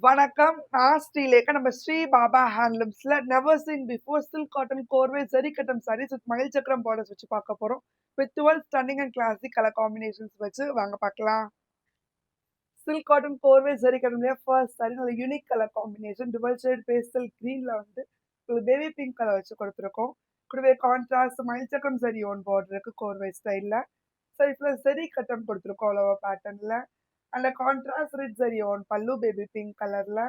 வணக்கம். நான் ஸ்ரீலேகா. நம்ம ஸ்ரீ பாபா ஹேண்ட்லூம்ஸ்ல never seen before silk cotton கோர்வை ஜரி கட்டம் சாரீஸ் வித் மயில் சக்கரம் பார்டர்ஸ் வச்சு பார்க்க போறோம். With 12 stunning and classic colour combinations வச்சு வாங்க பார்க்கலாம். சில்க் காட்டன் கோர்வை ஜரி கட்டம்லயே ஃபர்ஸ்ட் சாரி நல்ல unique colour combination dual shade pastel கிரீன்ல வந்து ஒரு பேபி பிங்க் கலர் வச்சு கொடுத்துருக்கோம். கூடவே கான்ட்ராஸ்ட் மயில் சக்கரம் ஜரி ஓன் பார்டர் இருக்கு கோர்வை ஸ்டைல்ல. சரி பிளஸ் ஜரி கட்டம் கொடுத்துருக்கோம் ஆல் ஓவர் பேட்டர்ன்ல. அந்த contrast rich zari own pallu baby pink கலர்ல.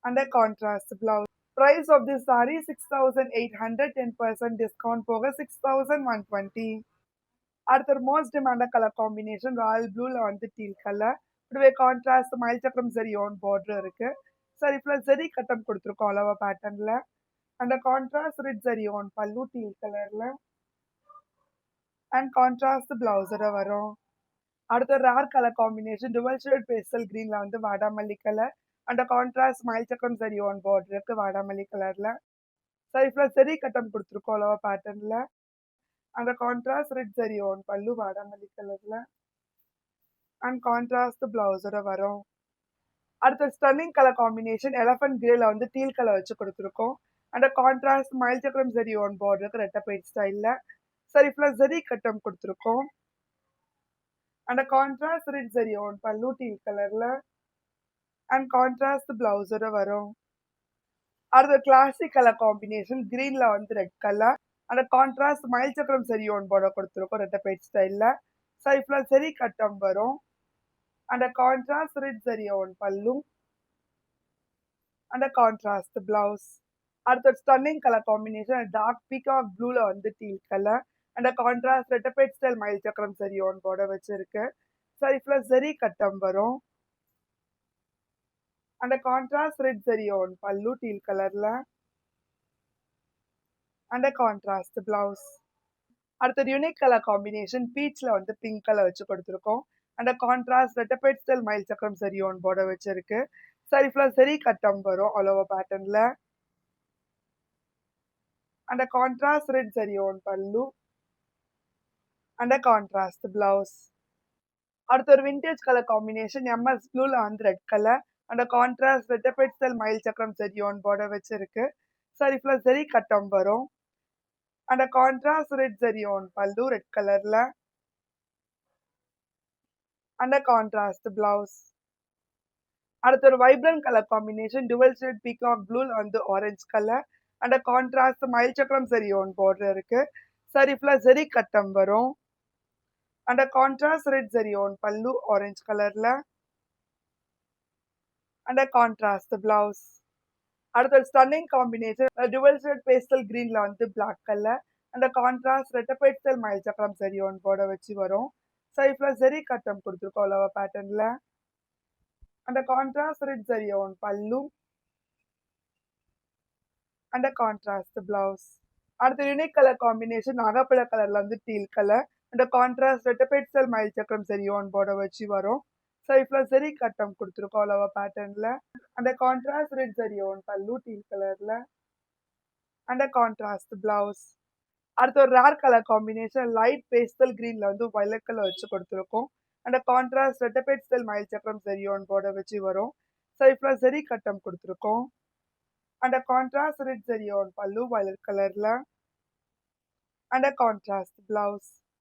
And a contrast blouse. Price of this saree 6,800, 10% discount போக 6,120. அடுத்த most demand colour combination royal ப்ளூல வந்து டீல் கலர். இதுவே கான்ட்ராஸ்ட் மயில் சக்கரம் ஜரி ஓன் பார்டர் இருக்கு. சரி பிளஸ் ஜரி கட்டம் கொடுத்துருக்கோம் ஆல் ஓவர் பேட்டர்ன்ல. அந்த contrast rich zari own pallu teal கலர்ல. அண்ட் கான்ட்ராஸ்ட் பிளவுஸோட வரும். அடுத்த rare colour combination dual shade pastel கிரீன்ல வந்து வாடாமல்லி கலர். அந்த கான்ட்ராஸ்ட் மயில் சக்கரம் ஜரி ஓன் பார்டர் இருக்கு வாடாமல்லி கலர்ல. சைஃப்ல ஜரி கட்டம் கொடுத்துருக்கோம் அளவா பேட்டர்ன்ல. அந்த கான்ட்ராஸ்ட் ரெட் ஜரி ஓன் பல்லு வாடாமல்லி கலர்ல. அண்ட் கான்ட்ராஸ்ட் பிளவுஸோட வரும். அடுத்த ஸ்டன்னிங் கலர் காம்பினேஷன் எலஃபன்ட் கிரேல வந்து டீல் கலர் வச்சு கொடுத்துருக்கோம். அந்த கான்ட்ராஸ்ட் மயில் சக்கரம் ஜரி ஓன் பார்டருக்கு ரெட்ட பெயிட் ஸ்டைல்ல. சரிஃப்ல ஜரி கட்டம் கொடுத்துருக்கோம். அந்த contrast red zari own pallu teal கலர்ல. அண்ட் கான்ட்ராஸ்ட் பிளவுஸோட வரும். அடுத்த கிளாசிக் கலர் காம்பினேஷன் கிரீன்ல வந்து ரெட் கலர். அந்த கான்ட்ராஸ்ட் மயில் சக்கரம் சரி ஓன் பார்டர் கொடுத்துருக்கோம் ரெட்ட பெயிட் ஸ்டைல்ல. சைஃப்ல சரி கட்டம் வரும். அந்த contrast red zari own pallu. அந்த கான்ட்ராஸ்ட் பிளவுஸ். அடுத்த stunning colour combination dark peacock ப்ளூல வந்து டீல் கலர். அந்த கான்ட்ராஸ்ட் ரெட்ட பெயிட் ஸ்டைல் மயில் சக்கரம் சரி ஓன் பார்டர் வச்சிருக்கு. சைஃப்ல சரி கட்டம் வரும். அந்த contrast red zari own pallu teal கலர்ல. And contrast blouse. அடுத்தது யூனிக் கலர் காம்பினேஷன் பீச்ல வந்து பிங்க் கலர் வச்சு கொடுத்துருக்கோம். அந்த கான்ட்ராஸ்ட் ரெட்டபெட் ஸ்டைல் மயில் சக்கரம் சரி ஓன் பார்டர் வச்சிருக்கு. சரி ஃபுல்லா சரி கட்டம் வரும் ஆல் ஓவர் பேட்டர்ன்ல. அந்த contrast red zari own pallu. அந்த கான்ட்ராஸ்ட் பிளவுஸ். அடுத்த ஒரு விண்டேஜ் கலர் காம்பினேஷன் எம்எஸ் ப்ளூல வந்து ரெட் கலர். அந்த கான்ட்ராஸ்ட் ரெட்டபெட் ஸ்டைல் மயில் சக்கரம் சரி ஓன் பார்டர் வச்சிருக்கு. சரி ஃபுல்லா சரி கட்டம் வரும். அந்த contrast red zari own pallu red கலர்ல. அந்த கான்ட்ராஸ்ட் பிளவுஸ். அடுத்த ஒரு vibrant colour combination dual shade peacock ப்ளூல வந்து ஆரஞ்சு கலர். அந்த கான்ட்ராஸ்ட் மயில் சக்கரம் சரி ஓன் பார்டர் இருக்கு. சரி ஃபுல்லா ஜரி கட்டம் வரும். அந்த contrast red zari own pallu orange கலர்ல. அந்த கான்ட்ராஸ்ட் பிளவுஸ். அடுத்த stunning combination dual shade pastel கிரீன்ல வந்து பிளாக் கலர். அந்த கான்ட்ராஸ்ட் ரெட்டபெட் ஸ்டைல் மயில் சக்கரம் சரி ஓன் பார்டர் வச்சு வரும். சைஃப்ல ஜரி கட்டம் கொடுத்துருக்கோம் அளவா பேட்டர்ன்ல. அந்த contrast red zari own pallu. அந்த கான்ட்ராஸ்ட் பிளவுஸ். அடுத்த யூனிக் கலர் காம்பினேஷன் நாகப்பழ கலர்ல வந்து டீல் கலர். அந்த கான்ட்ராஸ்ட் ரெட்டபெட் ஸ்டைல் மயில் சக்கரம் சரி ஓன் பார்டர் வச்சு வரும். சைஃப்ல சரி கட்டம் கொடுத்துருக்கோம் அளவா பேட்டர்ன்ல. அந்த contrast red zari own pallu teal கலர்ல. அந்த கான்ட்ராஸ்ட் பிளவுஸ். அடுத்த ஒரு rare colour combination light pastel கிரீன்ல வந்து வயலட் கலர் வச்சு கொடுத்துருக்கோம். அந்த கான்ட்ராஸ்ட் ரெட்டபெட் ஸ்டைல் மயில் சக்கரம் சரி ஓன் பார்டர் வச்சு வரும். சைஃப்ல சரி கட்டம் கொடுத்துருக்கோம். அந்த கான்ட்ராஸ்ட் ரெட் ஜரி ஓன் பல்லு வயலட் கலர்ல. அந்த கான்ட்ராஸ்ட் பிளவுஸ்.